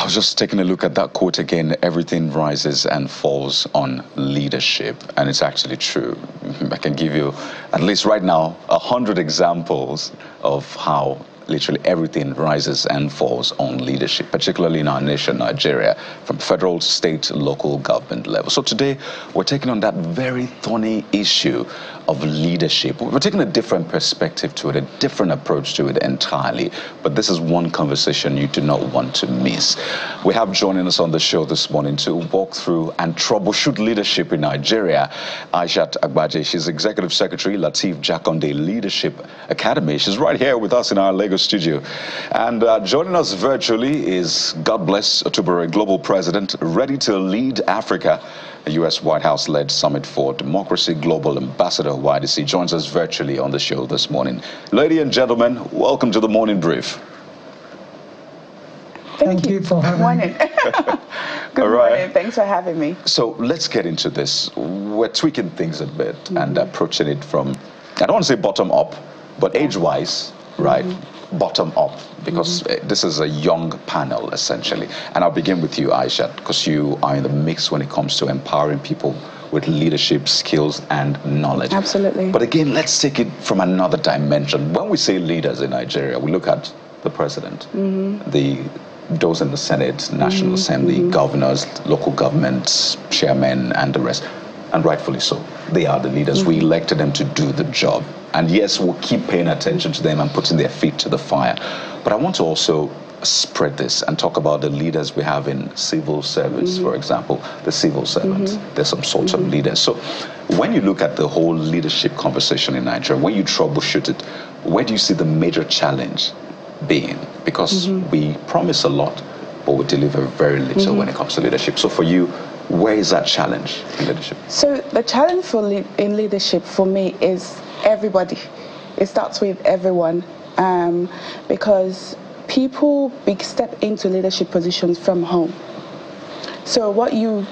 was just taking a look at that quote again. Everything rises and falls on leadership. And it's actually true. I can give you, at least right now, 100 examples of how literally everything rises and falls on leadership, particularly in our nation, Nigeria, from federal, state, local government level. So today, we're taking on that very thorny issue of leadership. We're taking a different perspective to it, a different approach to it entirely. But this is one conversation you do not want to miss. We have joining us on the show this morning to walk through and troubleshoot leadership in Nigeria, Aishat Agbaje. She's Executive Secretary, Lateef Jakonde Leadership Academy. She's right here with us in our Lagos studio. And joining us virtually is, God bless, Otubere Global President, ready to lead Africa, a U.S. White House-led Summit for Democracy Global Ambassador YDC, joins us virtually on the show this morning. Ladies and gentlemen, welcome to the Morning Brief. Thank you for having me. Good morning. Thanks for having me. So let's get into this. We're tweaking things a bit and approaching it from, I don't want to say bottom up, but age-wise, right? Bottom up, because this is a young panel, essentially. And I'll begin with you, Aisha, because you are in the mix when it comes to empowering people with leadership skills and knowledge. Absolutely. But again, let's take it from another dimension. When we say leaders in Nigeria, we look at the president, those in the Senate, National Assembly, governors, local governments, chairmen, and the rest. And rightfully so. They are the leaders. We elected them to do the job. And yes, we'll keep paying attention to them and putting their feet to the fire. But I want to also spread this and talk about the leaders we have in civil service, for example, the civil servants. There's some sorts of leaders. So when you look at the whole leadership conversation in Nigeria, when you troubleshoot it, where do you see the major challenge being? Because we promise a lot, but we deliver very little when it comes to leadership. So for you, where is that challenge in leadership? So the challenge in leadership for me is everybody. It starts with everyone, because people step into leadership positions from home. So what you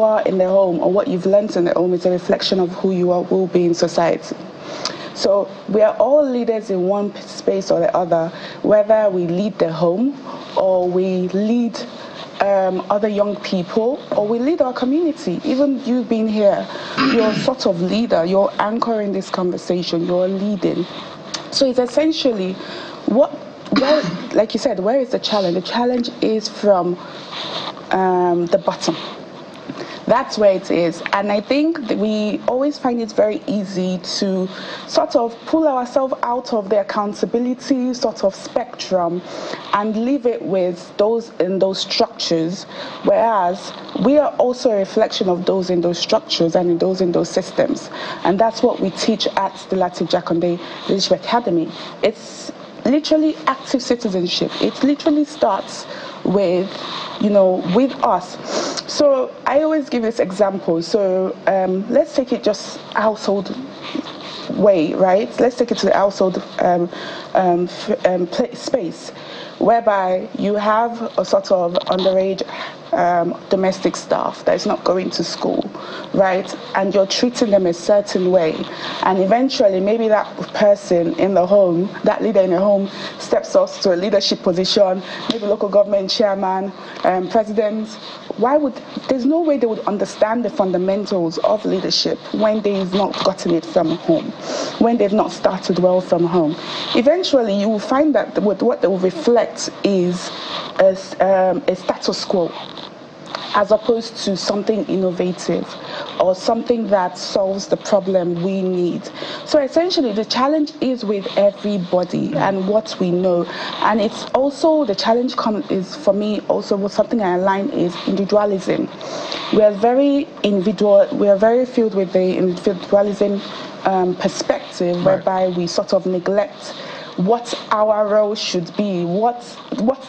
are in the home, or what you've learned in the home, is a reflection of who you will be in society. So we are all leaders in one space or the other, whether we lead the home or we lead other young people, or we lead our community. Even you being here, you're sort of leader, you're anchoring this conversation, you're leading. So it's essentially, like you said, where is the challenge? The challenge is from the bottom. That's where it is. And I think that we always find it very easy to sort of pull ourselves out of the accountability sort of spectrum and leave it with those in those structures, whereas we are also a reflection of those in those structures and in those systems. And that's what we teach at the Lateef Jakonde Leadership Academy. It's literally active citizenship. It literally starts with, with us. So I always give this example. So let's take it just household way, right? Let's take it to the household space, whereby you have a sort of underage domestic staff that is not going to school, right? And you're treating them a certain way. And eventually, maybe that person in the home, that leader in the home, steps up to a leadership position, maybe local government chairman, president. There's no way they would understand the fundamentals of leadership when they've not gotten it from home, when they've not started well from home. Eventually, you will find that what they will reflect is a status quo, as opposed to something innovative or something that solves the problem we need. So essentially, the challenge is with everybody and what we know. And it's also, the challenge is for me also something I align is individualism. We are very individual, we are very filled with the individualism perspective, whereby we sort of neglect what our role should be, what's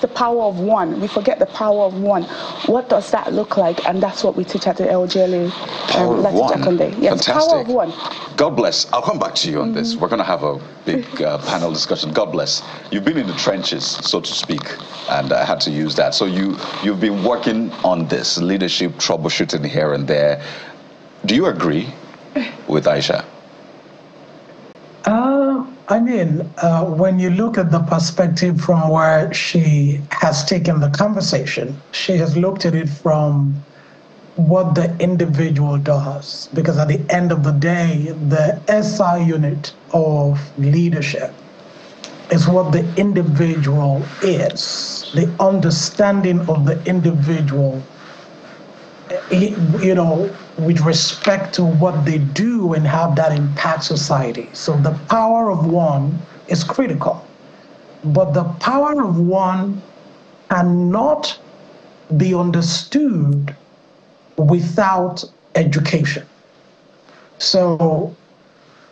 the power of one. We forget the power of one. What does that look like? And that's what we teach at the LGLA. Power of one. Yes, fantastic. Power of one. God bless. I'll come back to you on this. We're going to have a big panel discussion. God bless. You've been in the trenches, so to speak, and I had to use that. So you've been working on this leadership troubleshooting here and there. Do you agree with Aisha? I mean, when you look at the perspective from where she has taken the conversation, she has looked at it from what the individual does. Because at the end of the day, the SI unit of leadership is what the individual is, the understanding of the individual, you know, with respect to what they do and how that impacts society. So the power of one is critical, but the power of one cannot be understood without education. So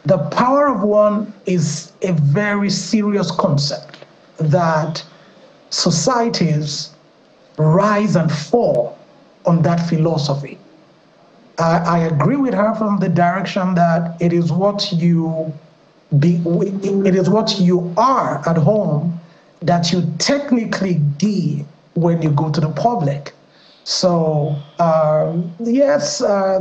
the power of one is a very serious concept that societies rise and fall on that philosophy. I agree with her from the direction that it is what you are at home that you technically give when you go to the public. So yes,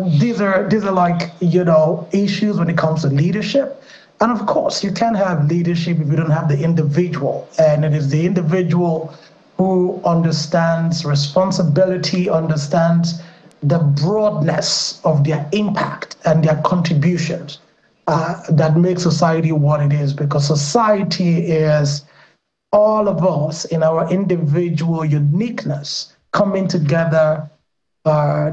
these are like, you know, issues when it comes to leadership. And of course, you can't have leadership if you don't have the individual. And it is the individual who understands responsibility, understands the broadness of their impact and their contributions that make society what it is. Because society is all of us in our individual uniqueness coming together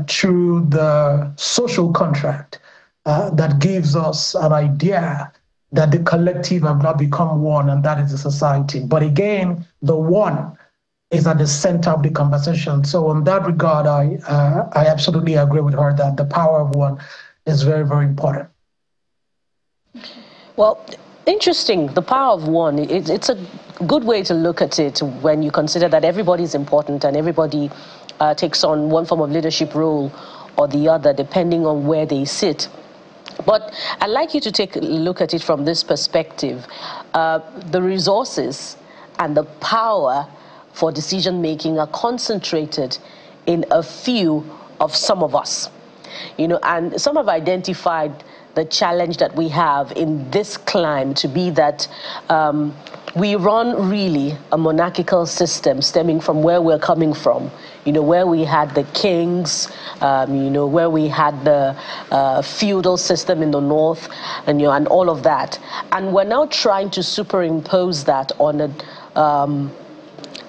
through the social contract that gives us an idea that the collective have not become one, and that is the society. But again, the one is at the center of the conversation. So in that regard, I absolutely agree with her that the power of one is very, very important. Well, interesting. The power of one, it's a good way to look at it when you consider that everybody is important and everybody takes on one form of leadership role or the other, depending on where they sit. But I'd like you to take a look at it from this perspective. The resources and the power for decision-making are concentrated in a few of some of us. You know, and some have identified the challenge that we have in this climb to be that we run really a monarchical system stemming from where we're coming from. You know, where we had the kings, you know, where we had the feudal system in the north, and you know, and all of that. And we're now trying to superimpose that on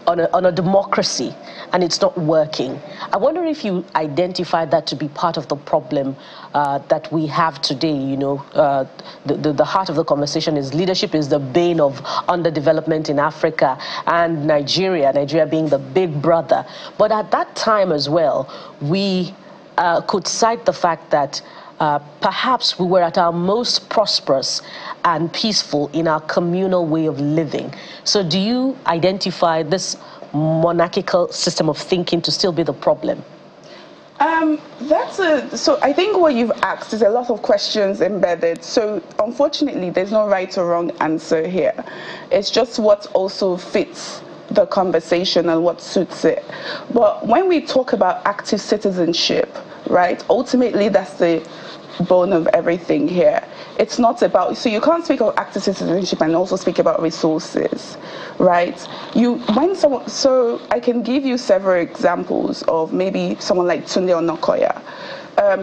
a democracy, and it's not working. I wonder if you identify that to be part of the problem that we have today. You know, the heart of the conversation is leadership is the bane of underdevelopment in Africa and Nigeria being the big brother. But at that time as well, we could cite the fact that perhaps we were at our most prosperous and peaceful in our communal way of living. So do you identify this monarchical system of thinking to still be the problem? So I think what you've asked is a lot of questions embedded. So unfortunately, there's no right or wrong answer here. It's just what also fits the conversation and what suits it. But when we talk about active citizenship, right, ultimately that's the bone of everything here. It's not about, so you can't speak of active citizenship and also speak about resources, right? So I can give you several examples of maybe someone like Tunde Onakoya.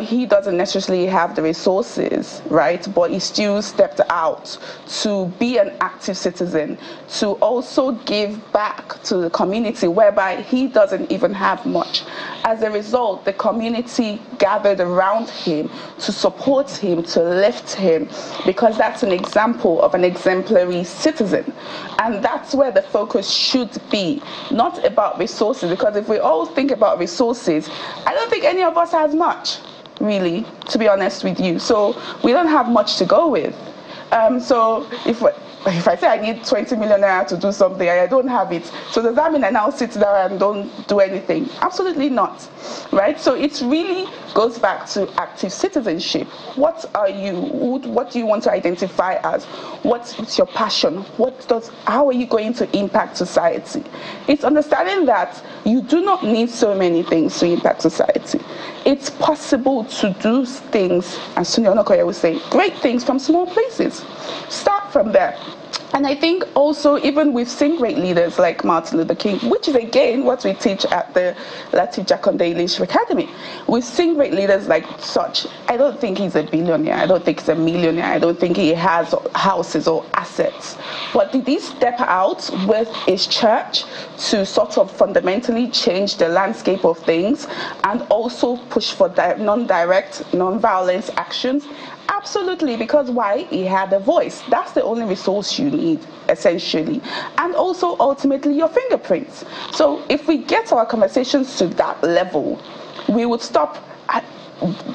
He doesn't necessarily have the resources, right? But he still stepped out to be an active citizen, to also give back to the community, whereby he doesn't even have much. As a result, the community gathered around him to support him, to lift him, because that's an example of an exemplary citizen. And that's where the focus should be, not about resources, because if we all think about resources, I don't think any of us has much, really, to be honest with you. So we don't have much to go with. So if I say I need 20 million naira to do something and I don't have it, so does that mean I now sit down and don't do anything? Absolutely not, right? So it really goes back to active citizenship. What are you? What do you want to identify as? What's your passion? How are you going to impact society? It's understanding that you do not need so many things to impact society. It's possible to do things, as Tunde Onakoya would say, great things from small places. Start from there. And I think also, even we've seen great leaders like Martin Luther King, which is again what we teach at the Latif Jakonde Leadership Academy. We've seen great leaders like such. I don't think he's a billionaire. I don't think he's a millionaire. I don't think he has houses or assets. But did he step out with his church to sort of fundamentally change the landscape of things and also push for non-direct, non-violence actions? Absolutely, because why? He had a voice. That's the only resource you need, essentially. And also, ultimately, your fingerprints. So if we get our conversations to that level, we would stop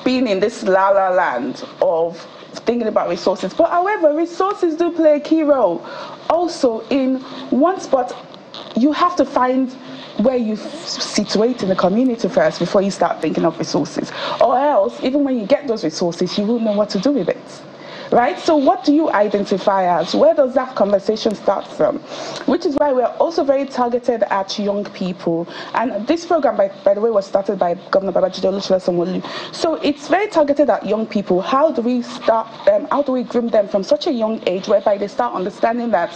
being in this la-la land of thinking about resources. But however, resources do play a key role. Also, in one spot, you have to find where you situate in the community first before you start thinking of resources. Or else, even when you get those resources, you won't know what to do with it. Right? So what do you identify as? Where does that conversation start from? Which is why we're also very targeted at young people. And this program, by the way, was started by Governor Babajide Olusegun. So it's very targeted at young people. How do we start them? How do we groom them from such a young age whereby they start understanding that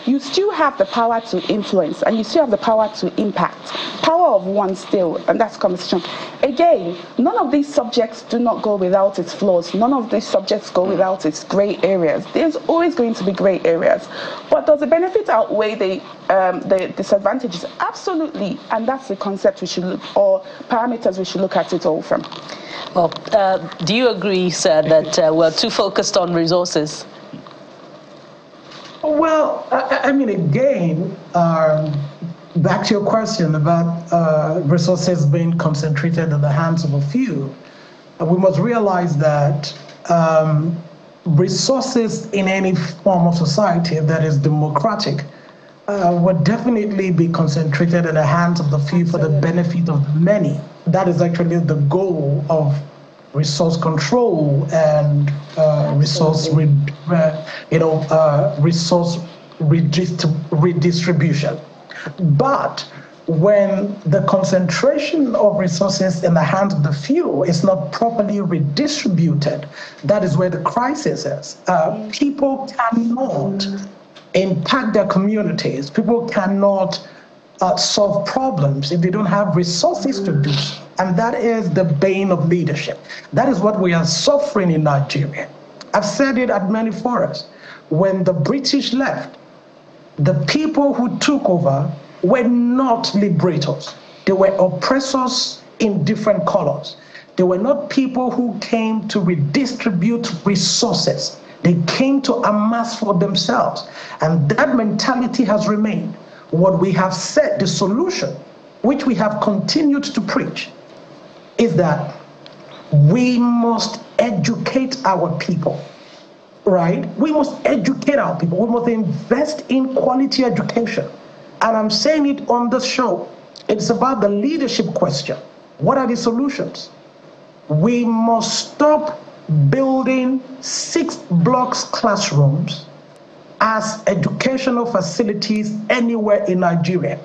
you still have the power to influence and you still have the power to impact. Power of one still, and that's conversation. Again, none of these subjects do not go without its flaws. None of these subjects go without its gray areas. There's always going to be gray areas. But does the benefit outweigh the disadvantages? Absolutely. And that's the concept we should look, or parameters we should look at it all from. Well, do you agree, sir, that we're too focused on resources? Well, I mean, again, back to your question about resources being concentrated in the hands of a few, we must realize that resources in any form of society that is democratic would definitely be concentrated in the hands of the few for the benefit of the many. That is actually the goal of resource control and resource redistribution. But when the concentration of resources in the hands of the few is not properly redistributed, that is where the crisis is. People cannot impact their communities. People cannot solve problems if they don't have resources to do so. And that is the bane of leadership. That is what we are suffering in Nigeria. I've said it at many forums. When the British left, the people who took over were not liberators. They were oppressors in different colors. They were not people who came to redistribute resources. They came to amass for themselves. And that mentality has remained. What we have said, the solution, which we have continued to preach, is that we must educate our people, right? We must educate our people. We must invest in quality education. And I'm saying it on the show. It's about the leadership question. What are the solutions? We must stop building 6 blocks classrooms as educational facilities anywhere in Nigeria.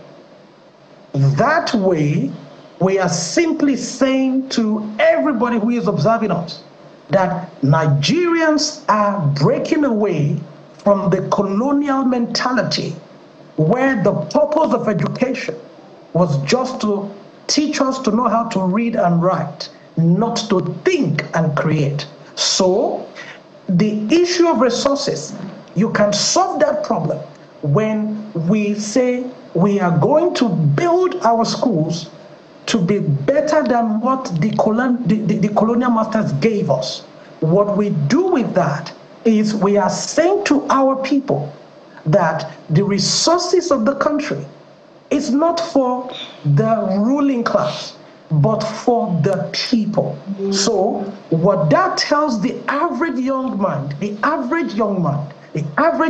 That way, we are simply saying to everybody who is observing us that Nigerians are breaking away from the colonial mentality where the purpose of education was just to teach us to know how to read and write, not to think and create. So the issue of resources, you can solve that problem when we say we are going to build our schools to be better than what the colonial masters gave us. What we do with that is we are saying to our people that the resources of the country is not for the ruling class, but for the people. So what that tells the average young man, the average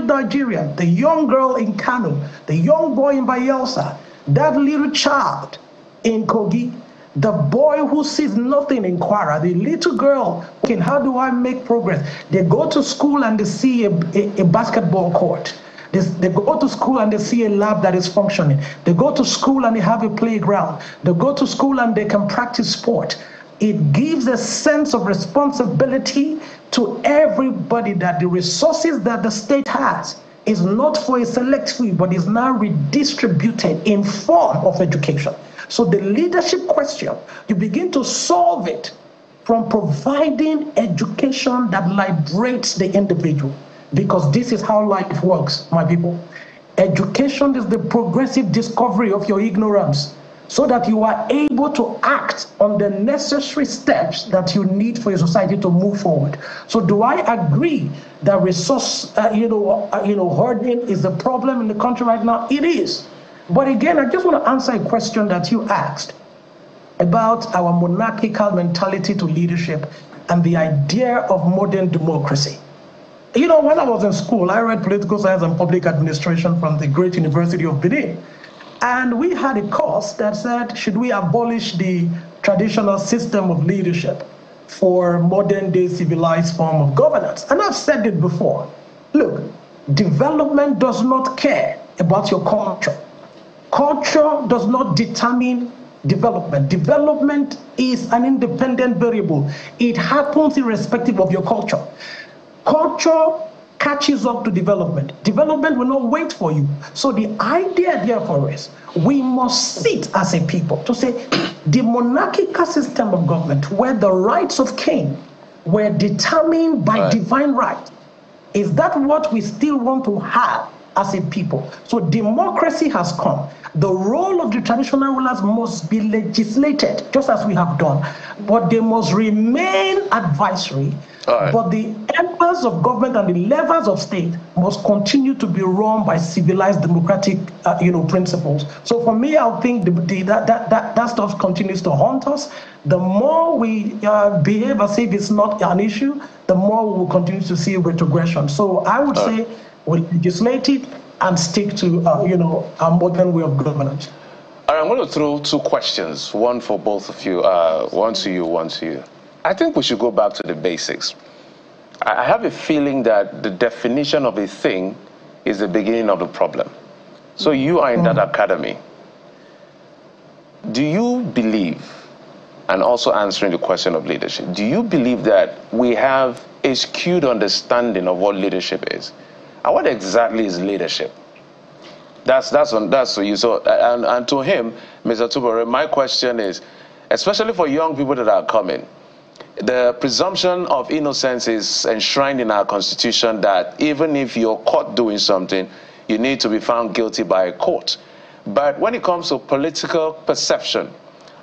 Nigerian, the young girl in Kano, the young boy in Bayelsa, that little child in Kogi, the boy who sees nothing in Kwara, the little girl, okay, how do I make progress? They go to school and they see a basketball court. They go to school and they see a lab that is functioning. They go to school and they have a playground. They go to school and they can practice sport. It gives a sense of responsibility to everybody that the resources that the state has is not for a select few, but is now redistributed in form of education. So the leadership question, you begin to solve it from providing education that liberates the individual, because this is how life works, my people. Education is the progressive discovery of your ignorance, so that you are able to act on the necessary steps that you need for your society to move forward. So do I agree that resource hoarding is a problem in the country right now? It is. But again, I just want to answer a question that you asked about our monarchical mentality to leadership and the idea of modern democracy. When I was in school, I read political science and public administration from the great University of Benin. And we had a course that said, should we abolish the traditional system of leadership for modern day civilized form of governance? And I've said it before. Look, development does not care about your culture. Culture does not determine development. Development is an independent variable. It happens irrespective of your culture. Culture catches up to development. Development will not wait for you. So the idea, therefore, is we must sit as a people to say the monarchical system of government, where the rights of king were determined by divine right, is that what we still want to have as a people? So democracy has come. The role of the traditional rulers must be legislated, just as we have done, but they must remain advisory. But the embers of government and the levers of state must continue to be run by civilized democratic, principles. So for me, I think that stuff continues to haunt us. The more we behave as if it's not an issue, the more we will continue to see retrogression. So I would say we legislate it and stick to, a modern way of governance. All right, I'm going to throw two questions, one for both of you, one to you, one to you. I think we should go back to the basics. I have a feeling that the definition of a thing is the beginning of the problem. So you are in that academy. Do you believe, and also answering the question of leadership, do you believe that we have a skewed understanding of what leadership is? And what exactly is leadership? That's to you. So, and to him, Mr. Tubore, my question is, especially for young people that are coming, the presumption of innocence is enshrined in our constitution that even if you're caught doing something, you need to be found guilty by a court. But when it comes to political perception,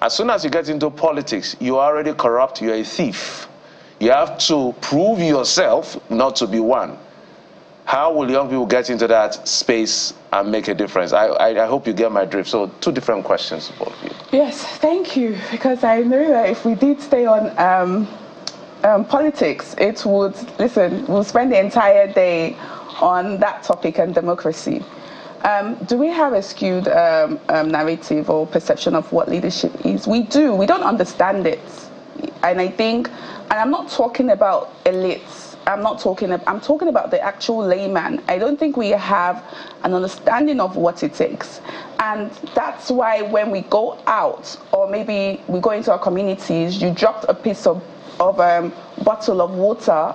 as soon as you get into politics, you're already corrupt, you're a thief. You have to prove yourself not to be one. How will young people get into that space and make a difference? I hope you get my drift. So two different questions for both of you. Yes, thank you. Because I know that if we did stay on politics, it would, we'll spend the entire day on that topic and democracy. Do we have a skewed narrative or perception of what leadership is? We do. We don't understand it. And I think, and I'm not talking about elites. I'm talking about the actual layman. I don't think we have an understanding of what it takes. And that's why when we go out, or maybe we go into our communities, you dropped a piece of bottle of water,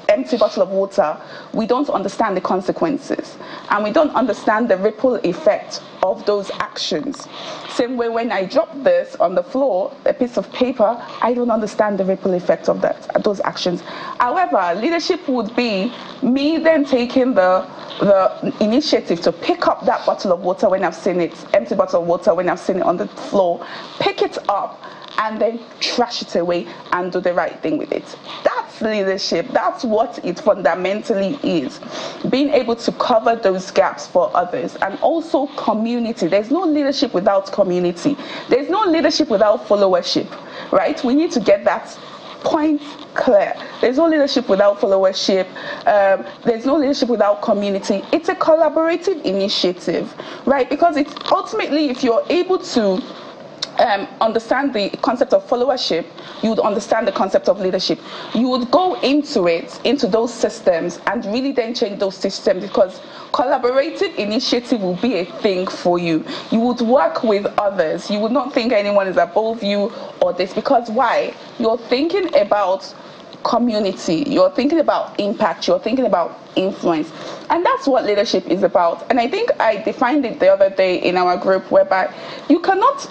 empty bottle of water, we don't understand the consequences. And we don't understand the ripple effect of those actions. Same way when I drop this on the floor, a piece of paper, I don't understand the ripple effect of those actions. However, leadership would be me then taking the initiative to pick up that bottle of water when I've seen it, empty bottle of water when I've seen it on the floor, pick it up, and then trash it away and do the right thing with it. That's leadership. That's what it fundamentally is. Being able to cover those gaps for others, and also community. There's no leadership without community. There's no leadership without followership, right? We need to get that point clear. There's no leadership without followership. There's no leadership without community. It's a collaborative initiative, right? Because it's ultimately, if you're able to understand the concept of followership, you would understand the concept of leadership. You would go into those systems, and really then change those systems, because collaborative initiative will be a thing for you. You would work with others. You would not think anyone is above you or this, because why? You're thinking about community, you're thinking about impact, you're thinking about influence. And that's what leadership is about. And I think I defined it the other day in our group, whereby you cannot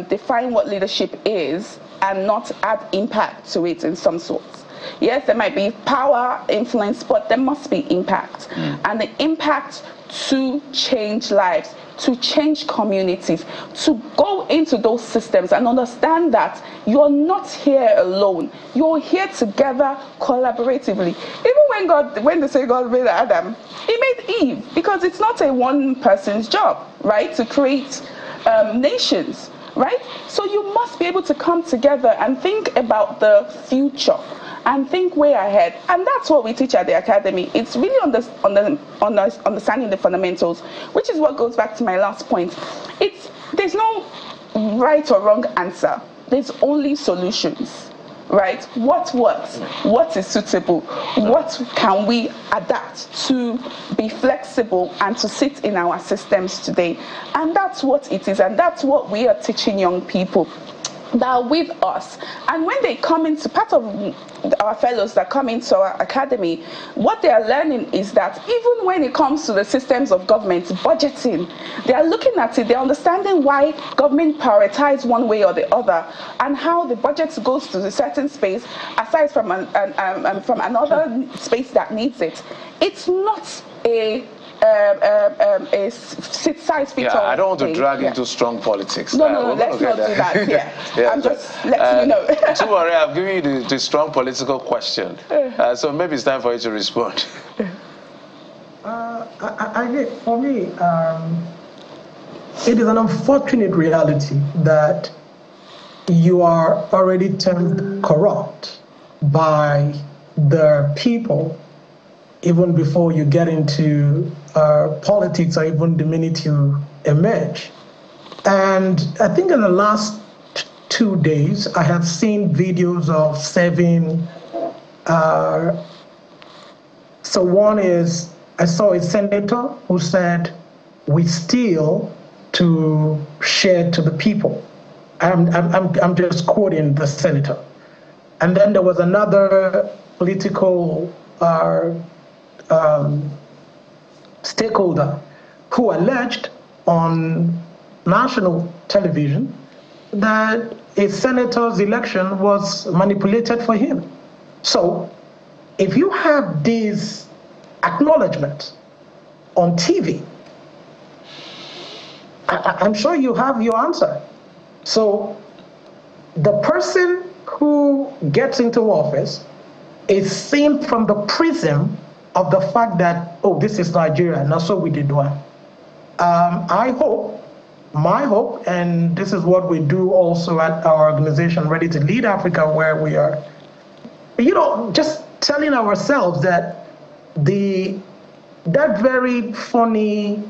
define what leadership is and not add impact to it in some sorts. Yes, there might be power, influence, but there must be impact. And the impact to change lives, to change communities, to go into those systems and understand that you're not here alone. You're here together collaboratively. Even when they say God made Adam, he made Eve, because it's not a one person's job, right, to create nations, right? So you must be able to come together and think about the future and think way ahead. And that's what we teach at the academy. It's really understanding the fundamentals, which is what goes back to my last point. There's no right or wrong answer. There's only solutions, right? What works? What is suitable? What can we adapt to be flexible and to sit in our systems today? And that's what it is. And that's what we are teaching young people that are with us. And when they come into, part of our fellows that come into our academy, what they are learning is that even when it comes to the systems of government, budgeting, they are looking at it, they're understanding why government prioritize one way or the other, and how the budget goes to a certain space aside from another space that needs it. It's not a size fit all. I don't want to drag into strong politics. No, let's not do that. Yeah. I'm just letting you know. Don't worry, I've given you the strong political question. So maybe it's time for you to respond. I think for me, it is an unfortunate reality that you are already termed corrupt by the people even before you get into politics, or even the minute you emerge. And I think in the last 2 days, I have seen videos of serving. So one is, I saw a senator who said, "We steal to share to the people." I'm just quoting the senator. And then there was another political stakeholder who alleged on national television that a senator's election was manipulated for him. So if you have these acknowledgements on TV, I'm sure you have your answer. So the person who gets into office is seen from the prism of the fact that, oh, this is Nigeria, and so we did one. My hope, and this is what we do also at our organization, Ready to Lead Africa, where we are, just telling ourselves that that very funny,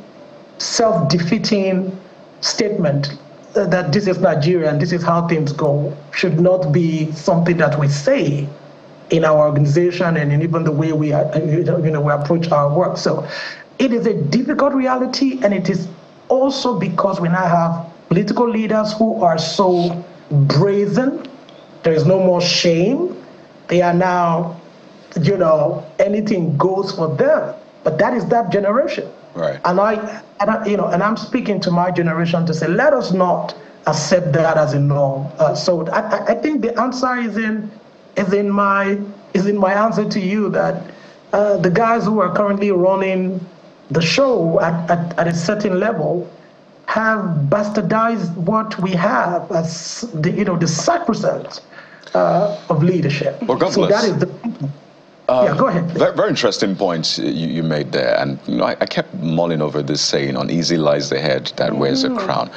self-defeating statement that this is Nigeria and this is how things go should not be something that we say in our organization and in even the way we approach our work. So it is a difficult reality, and it is also because we now have political leaders who are so brazen. There is no more shame. They are now, anything goes for them. But that is that generation. Right. And I'm speaking to my generation to say, let us not accept that as a norm. So I think the answer is in my answer to you, that the guys who are currently running the show at a certain level have bastardized what we have as the sacrosanct of leadership. Well, God so bless. that is the. Yeah, go ahead. Very interesting points you made there, and I kept mulling over this saying, "On easy lies the head that wears a crown."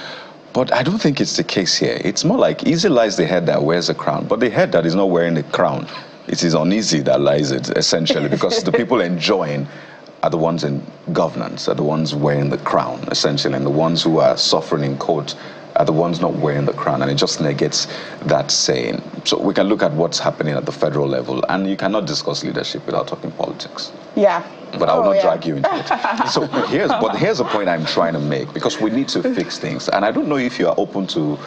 But I don't think it's the case here. It's more like easy lies the head that wears a crown, but the head that is not wearing the crown, it is uneasy that lies it, essentially, because the people enjoying are the ones in governance, are the ones wearing the crown, essentially, and the ones who are suffering in court are the ones not wearing the crown, and it just negates that saying. So we can look at what's happening at the federal level, and you cannot discuss leadership without talking politics. Yeah. But I will not drag you into it. So here's a point I'm trying to make, because we need to fix things. And I don't know if you are open to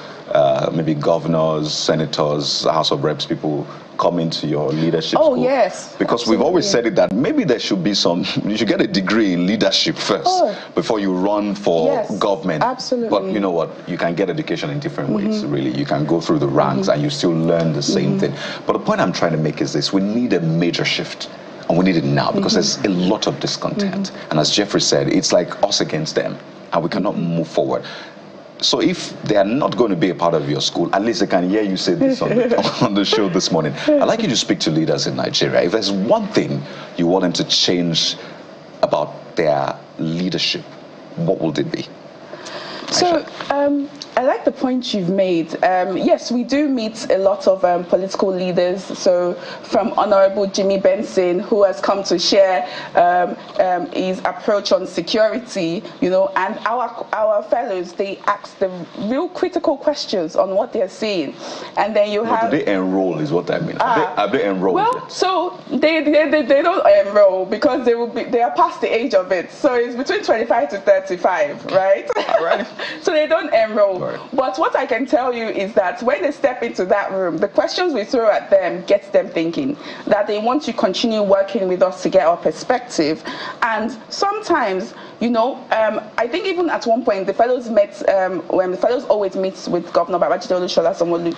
maybe governors, senators, House of Reps, people come into your leadership school. Yes. Because absolutely. we've always said it that maybe there should be you should get a degree in leadership first before you run for government. Absolutely. But you know what? You can get education in different ways, really. You can go through the ranks and you still learn the same thing. But the point I'm trying to make is this: we need a major shift. And we need it now, because there's a lot of discontent. And as Jeffrey said, it's like us against them, and we cannot move forward. So if they are not going to be a part of your school, at least they can hear you say this on the show this morning. I'd like you to speak to leaders in Nigeria. If there's one thing you want them to change about their leadership, what would it be? So I like the point you've made. Yes, we do meet a lot of political leaders. So from Honorable Jimmy Benson, who has come to share his approach on security, and our fellows, they ask the real critical questions on what they're seeing. And then you have... Do they enroll is what I mean. Have they enrolled? Well, so they don't enroll because they are past the age of it. So it's between 25 to 35, right? All right. So they don't enroll. Right. But what I can tell you is that when they step into that room, the questions we throw at them gets them thinking, that they want to continue working with us to get our perspective. And sometimes, I think even at one point, the fellows met, when the fellows always meet with Governor Babajide Olusola Sanwo-Olu.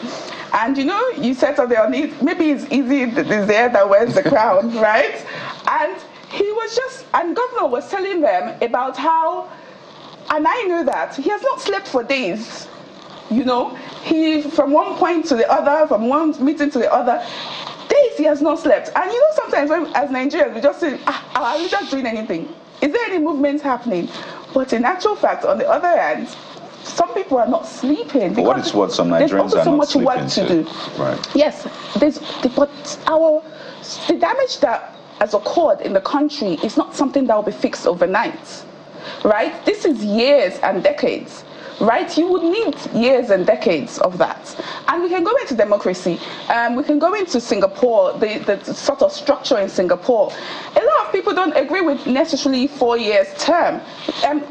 And you said something on it, maybe it's easy, the hair that wears the crown, right? And Governor was telling them about how, and I know that he has not slept for days. He, from one point to the other, from one meeting to the other, days he has not slept. And sometimes as Nigerians, we just say, are we just doing anything? Is there any movement happening? But in actual fact, on the other hand, some people are not sleeping. But what is what some Nigerians are not sleeping there's also so much work to do. Right. Yes, the damage that has occurred in the country is not something that will be fixed overnight. Right? This is years and decades, right? You would need years and decades of that. And we can go into democracy. We can go into Singapore, the sort of structure in Singapore. A lot of people don't agree with necessarily 4 years term.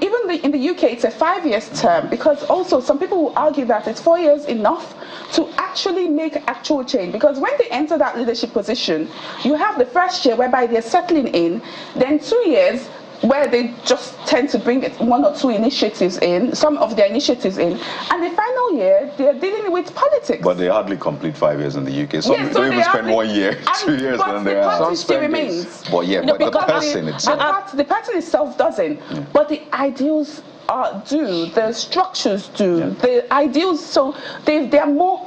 Even in the UK, it's a 5 years term, because also some people will argue that it's 4 years enough to actually make actual change. Because when they enter that leadership position, you have the first year whereby they're settling in, then 2 years where they just tend to bring one or two initiatives in, some of their initiatives in, and the final year, they're dealing with politics. But they hardly complete 5 years in the UK. Some don't even spend 1 year, 2 years, and then they are. Some still remains. But the person itself. The person itself doesn't. Yeah. But the ideals do, the structures do, the ideals, so they're more,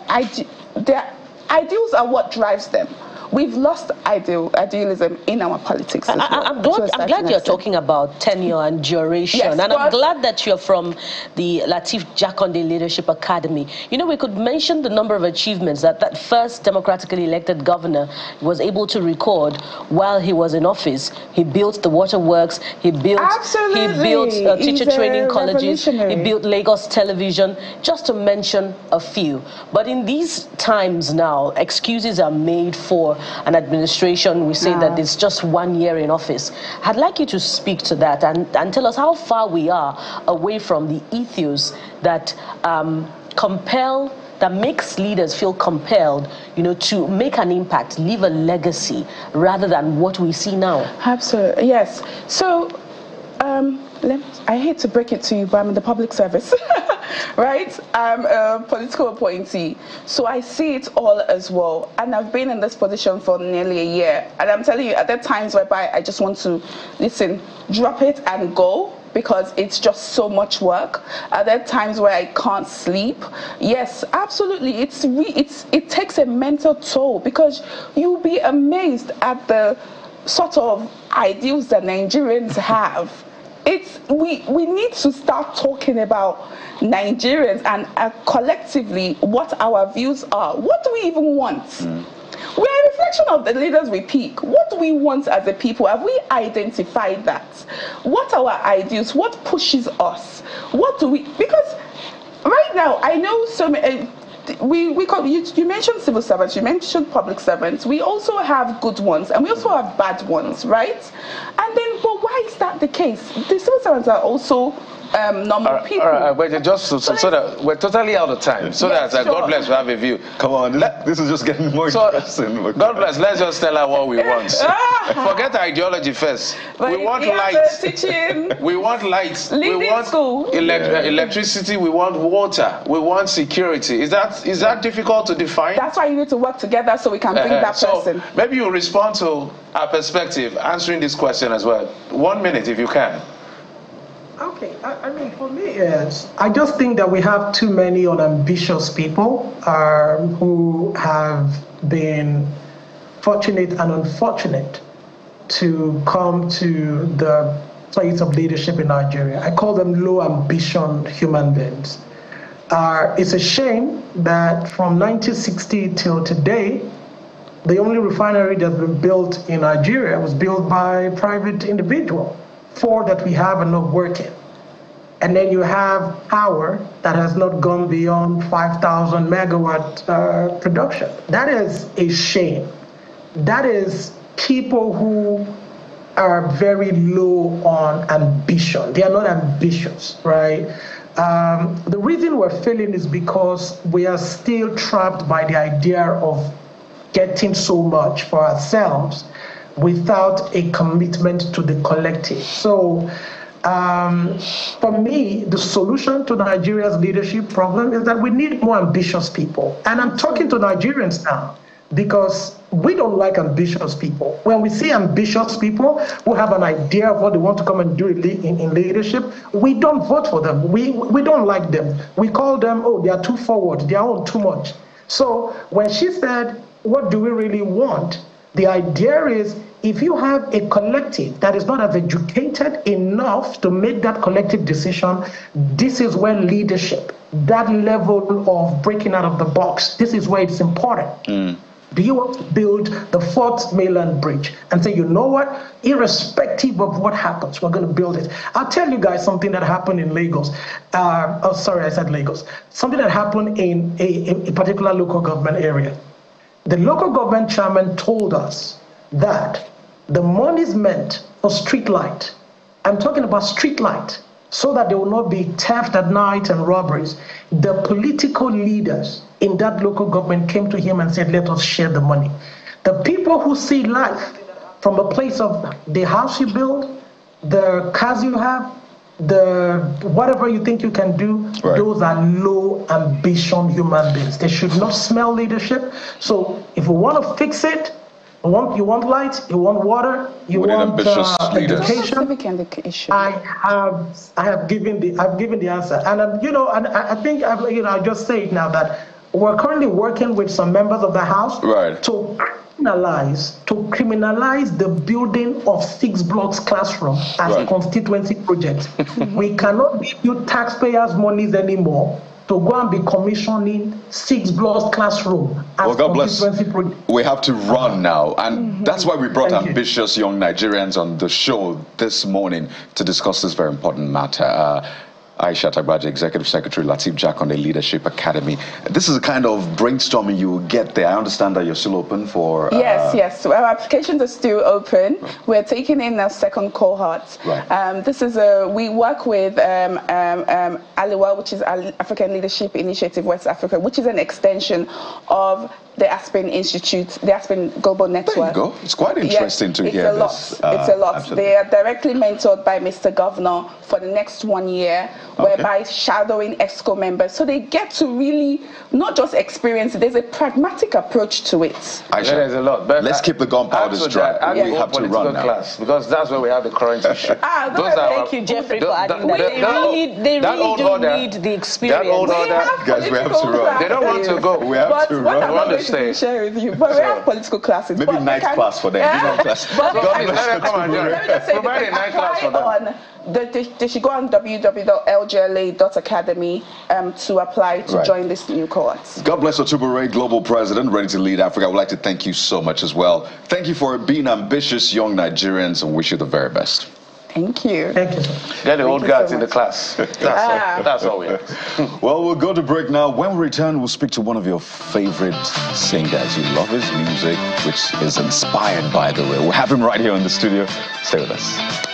their ideals are what drives them. We've lost idealism in our politics. I'm glad you're talking about tenure and duration. Yes, and I'm glad that you're from the Lateef Jakonde Leadership Academy. We could mention the number of achievements that first democratically elected governor was able to record while he was in office. He built the waterworks, he built teacher training colleges, he built Lagos Television, just to mention a few. But in these times now, excuses are made for an administration. We say that it's just 1 year in office. I'd like you to speak to that and tell us how far we are away from the ethos that that makes leaders feel compelled, to make an impact, leave a legacy, rather than what we see now. Absolutely, yes. So, I hate to break it to you, but I'm in the public service, right? I'm a political appointee, so I see it all as well. And I've been in this position for nearly a year. And I'm telling you, at there are times whereby I just want to, drop it and go, because it's just so much work. Are there times where I can't sleep? Yes, absolutely. It takes a mental toll, because you'll be amazed at the sort of ideals that Nigerians have. We need to start talking about Nigerians and collectively what our views are. What do we even want? We're a reflection of the leaders we pick. What do we want as a people? Have we identified that? What are our ideals? What pushes us? What do we... Because right now, I know some. You mentioned civil servants, you mentioned public servants. We also have good ones and we also have bad ones, right? And then, but why is that the case? The civil servants are also normal people. All right, but just so that we're totally out of time. So yes, that sure. God bless, we have a view. Come on, this is just getting more interesting. God bless, let's just tell her what we want. Forget ideology first. But we want lights. Teaching, we want lights. We leading want school. Electricity. We want water. We want security. Is that difficult to define? That's why you need to work together so we can bring that person. So maybe you respond to our perspective, answering this question as well. 1 minute, if you can. Okay, I mean, for me, I just think that we have too many unambitious people who have been fortunate and unfortunate to come to the place of leadership in Nigeria. I call them low ambition human beings. It's a shame that from 1960 till today, the only refinery that's been built in Nigeria was built by a private individual. 4 that we have are not working. And then you have power that has not gone beyond 5,000 megawatt production. That is a shame. That is people who are very low on ambition. They are not ambitious, right? The reason we're failing is because we are still trapped by the idea of getting so much for ourselves without a commitment to the collective. So for me, the solution to Nigeria's leadership problem is that we need more ambitious people. And I'm talking to Nigerians now because we don't like ambitious people. When we see ambitious people who have an idea of what they want to come and do in leadership, we don't vote for them. We don't like them. We call them, oh, they are too forward, they are on too much. So when she said, what do we really want? The idea is, if you have a collective that is not as educated enough to make that collective decision, this is where leadership, that level of breaking out of the box, this is where it's important. Do you want to build the 4th mainland bridge and say, you know what, irrespective of what happens, we're going to build it? I'll tell you guys something that happened in Lagos. I said Lagos. Something that happened in a particular local government area. The local government chairman told us that the money is meant for street light. I'm talking about street light, so that there will not be theft at night and robberies. The political leaders in that local government came to him and said, let us share the money. The people who see life from a place of the house you build, the cars you have, the whatever you think you can do, right. Those are low ambition human beings. They should not smell leadership. So if we want to fix it, you want light, you want water, you want education. I have given the answer, and I think I just say it now that we're currently working with some members of the House to criminalize the building of 6 blocks classroom as a constituency project. We cannot give you taxpayers' monies anymore to go and be commissioning 6 blocks classroom as constituency project. We have to run now, and that's why we brought ambitious young Nigerians on the show this morning to discuss this very important matter. Aisha Tagbaji, Executive Secretary, Lateef Jakonde Leadership Academy. This is a kind of brainstorming you will get there. I understand that you're still open for... Yes. So our applications are still open. Right. We're taking in a second cohort. Right. This is we work with ALIWA, which is African Leadership Initiative West Africa, which is an extension of the Aspen Institute, the Aspen Global Network. There you go. It's quite interesting to hear this. It's a lot. Absolutely. They are directly mentored by Mr. Governor for the next 1 year, whereby shadowing EXCO members. So they get to really not just experience it, there's a pragmatic approach to it. Aisha, there's a lot. But let's keep the gunpowders dry. We have to run now. Class, because that's where we have the current issue. Thank you, Jeffrey, for adding that. They really do need the experience. Guys, we have to run. They don't want to go. We have to run. I want to share with you, but we have political classes. Maybe night class for them. Provide a night class for them. They should go on www.ljla.academy to apply to join this new cohort. God bless Otubere, Global President, ready to lead Africa. I would like to thank you so much as well. Thank you for being ambitious young Nigerians and wish you the very best. Thank you. Thank you, sir. Get the old you guys so in the much. class. That's all we have. Well, we'll go to break now. When we return, we'll speak to one of your favorite singers. You love his music, which is inspired by the way. We'll have him right here in the studio. Stay with us.